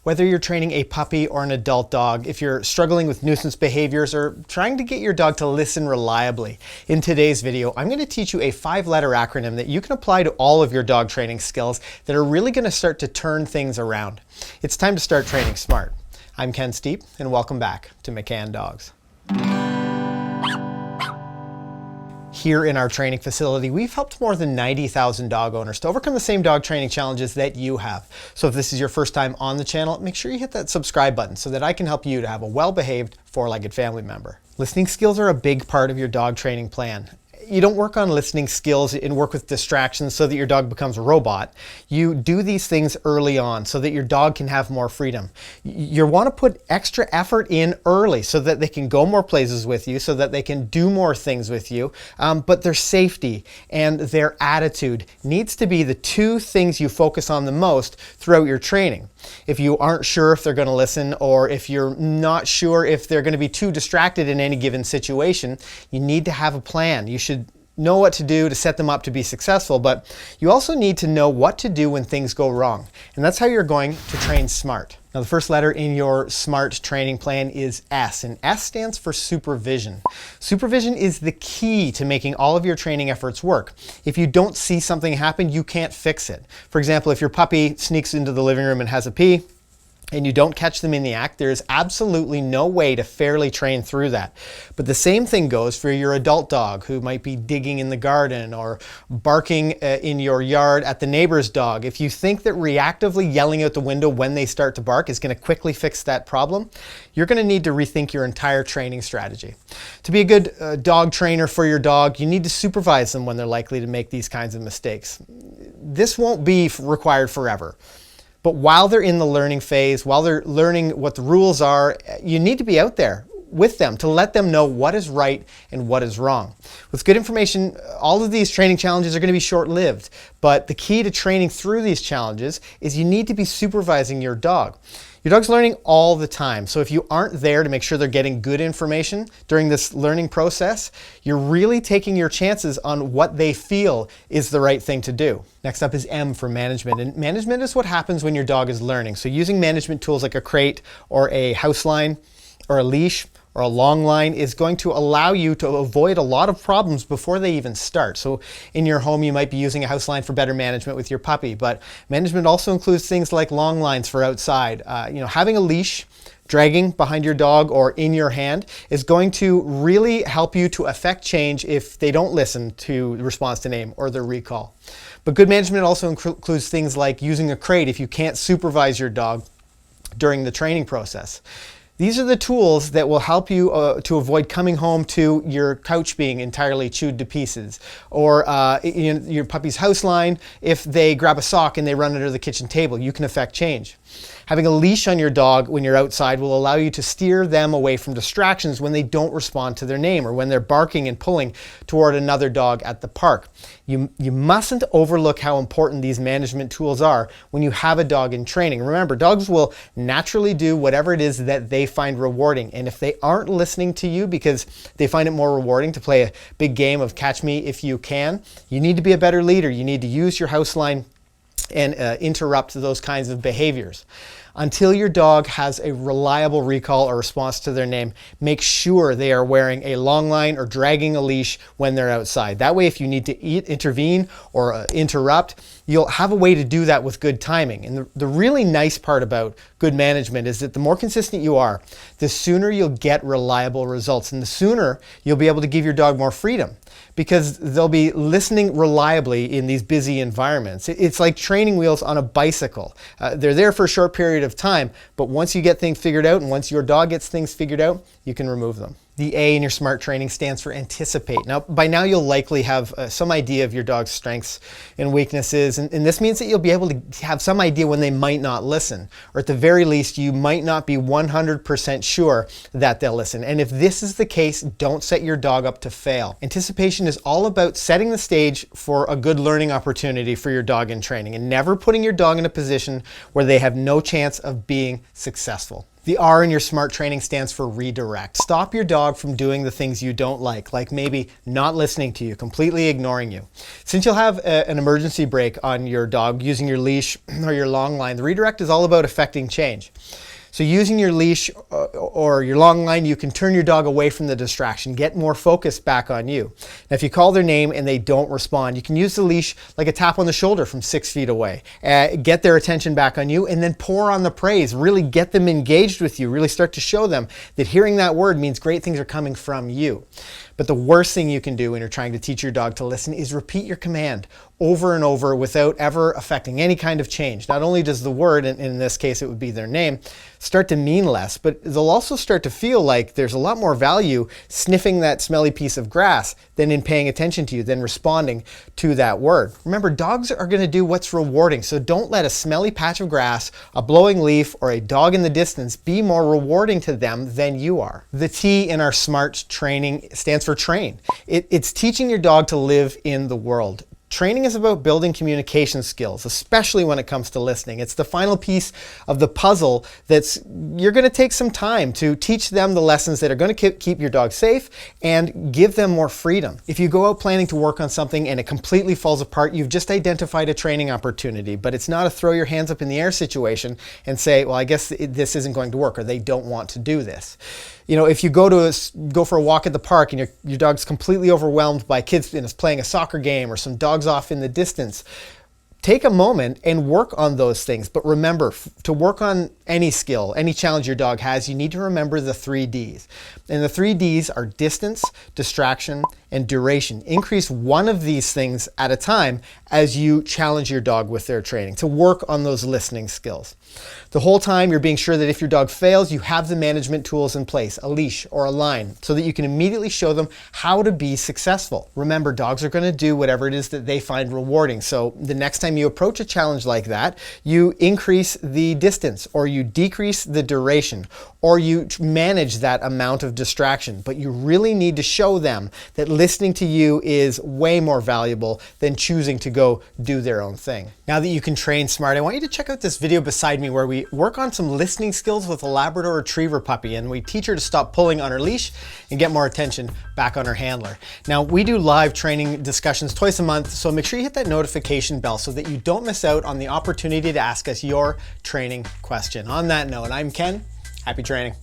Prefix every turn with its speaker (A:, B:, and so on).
A: Whether you're training a puppy or an adult dog, if you're struggling with nuisance behaviors or trying to get your dog to listen reliably, in today's video, I'm going to teach you a 5-letter acronym that you can apply to all of your dog training skills that are really going to start to turn things around. It's time to start training smart. I'm Ken Steep, and welcome back to McCann Dogs. Here in our training facility, we've helped more than 90,000 dog owners to overcome the same dog training challenges that you have. So if this is your first time on the channel, make sure you hit that subscribe button so that I can help you to have a well-behaved, four-legged family member. Listening skills are a big part of your dog training plan. You don't work on listening skills and work with distractions so that your dog becomes a robot. You do these things early on so that your dog can have more freedom. You want to put extra effort in early so that they can go more places with you, so that they can do more things with you. But their safety and their attitude needs to be the two things you focus on the most throughout your training. If you aren't sure if they're going to listen, or if you're not sure if they're going to be too distracted in any given situation, you need to have a plan. You should know what to do to set them up to be successful, but you also need to know what to do when things go wrong. And that's how you're going to train SMART. Now, the first letter in your SMART training plan is S, and S stands for supervision. Supervision is the key to making all of your training efforts work. If you don't see something happen, you can't fix it. For example, if your puppy sneaks into the living room and has a pee, and you don't catch them in the act, there's absolutely no way to fairly train through that. But the same thing goes for your adult dog who might be digging in the garden or barking in your yard at the neighbor's dog. If you think that reactively yelling out the window when they start to bark is going to quickly fix that problem, you're going to need to rethink your entire training strategy. To be a good dog trainer for your dog, you need to supervise them when they're likely to make these kinds of mistakes. This won't be required forever. But while they're in the learning phase, while they're learning what the rules are, you need to be out there with them to let them know what is right and what is wrong. With good information, all of these training challenges are going to be short-lived, but the key to training through these challenges is you need to be supervising your dog. Your dog's learning all the time, so if you aren't there to make sure they're getting good information during this learning process, you're really taking your chances on what they feel is the right thing to do. Next up is M for management, and management is what happens when your dog is learning. So using management tools like a crate or a house line or a leash or a long line is going to allow you to avoid a lot of problems before they even start. So in your home, you might be using a house line for better management with your puppy, but management also includes things like long lines for outside. Having a leash dragging behind your dog or in your hand is going to really help you to affect change if they don't listen to the response to name or their recall. But good management also includes things like using a crate if you can't supervise your dog during the training process. These are the tools that will help you to avoid coming home to your couch being entirely chewed to pieces, or your puppy's house line. If they grab a sock and they run under the kitchen table, you can affect change. Having a leash on your dog when you're outside will allow you to steer them away from distractions when they don't respond to their name or when they're barking and pulling toward another dog at the park. You mustn't overlook how important these management tools are when you have a dog in training. Remember, dogs will naturally do whatever it is that they find rewarding. And if they aren't listening to you because they find it more rewarding to play a big game of catch me if you can, you need to be a better leader. You need to use your house line and interrupt those kinds of behaviors. Until your dog has a reliable recall or response to their name, make sure they are wearing a long line or dragging a leash when they're outside. That way, if you need to intervene or interrupt, you'll have a way to do that with good timing. And the really nice part about good management is that the more consistent you are, the sooner you'll get reliable results, and the sooner you'll be able to give your dog more freedom, because they'll be listening reliably in these busy environments. It's like training wheels on a bicycle. They're there for a short period of time, but once you get things figured out and once your dog gets things figured out, you can remove them. The A in your SMART training stands for anticipate. Now, by now you'll likely have some idea of your dog's strengths and weaknesses, and this means that you'll be able to have some idea when they might not listen, or at the very least, you might not be 100% sure that they'll listen. And if this is the case, don't set your dog up to fail. Anticipation is all about setting the stage for a good learning opportunity for your dog in training, and never putting your dog in a position where they have no chance of being successful. The R in your SMART training stands for redirect. Stop your dog from doing the things you don't like maybe not listening to you, completely ignoring you. Since you'll have an emergency brake on your dog using your leash or your long line, the redirect is all about affecting change. So using your leash or your long line, you can turn your dog away from the distraction, get more focus back on you. Now, if you call their name and they don't respond, you can use the leash like a tap on the shoulder from 6 feet away. Get their attention back on you and then pour on the praise. Really get them engaged with you. Really start to show them that hearing that word means great things are coming from you. But the worst thing you can do when you're trying to teach your dog to listen is repeat your command over and over without ever affecting any kind of change. Not only does the word, and in this case it would be their name, start to mean less, but they'll also start to feel like there's a lot more value sniffing that smelly piece of grass than in paying attention to you, than responding to that word. Remember, dogs are going to do what's rewarding, so don't let a smelly patch of grass, a blowing leaf, or a dog in the distance be more rewarding to them than you are. The T in our SMART training stands for train. It's teaching your dog to live in the world. Training is about building communication skills, especially when it comes to listening. It's the final piece of the puzzle you're going to take some time to teach them the lessons that are going to keep your dog safe and give them more freedom. If you go out planning to work on something and it completely falls apart, you've just identified a training opportunity, but it's not a throw your hands up in the air situation and say, well, I guess this isn't going to work, or they don't want to do this. You know, if you go for a walk at the park and your dog's completely overwhelmed by kids and is playing a soccer game or some dogs off in the distance, take a moment and work on those things. But remember, to work on any skill, any challenge your dog has, you need to remember the 3 Ds. And the 3 Ds are distance, distraction, and duration. Increase one of these things at a time as you challenge your dog with their training to work on those listening skills. The whole time you're being sure that if your dog fails, you have the management tools in place, a leash or a line, so that you can immediately show them how to be successful. Remember, dogs are going to do whatever it is that they find rewarding. So the next time you approach a challenge like that, you increase the distance, or you decrease the duration, or you manage that amount of distraction. But you really need to show them that listening to you is way more valuable than choosing to go do their own thing. Now that you can train smart, I want you to check out this video beside me where we work on some listening skills with a Labrador Retriever puppy, and we teach her to stop pulling on her leash and get more attention back on her handler. Now, we do live training discussions twice a month, so make sure you hit that notification bell so that you don't miss out on the opportunity to ask us your training question. On that note, I'm Ken. Happy training.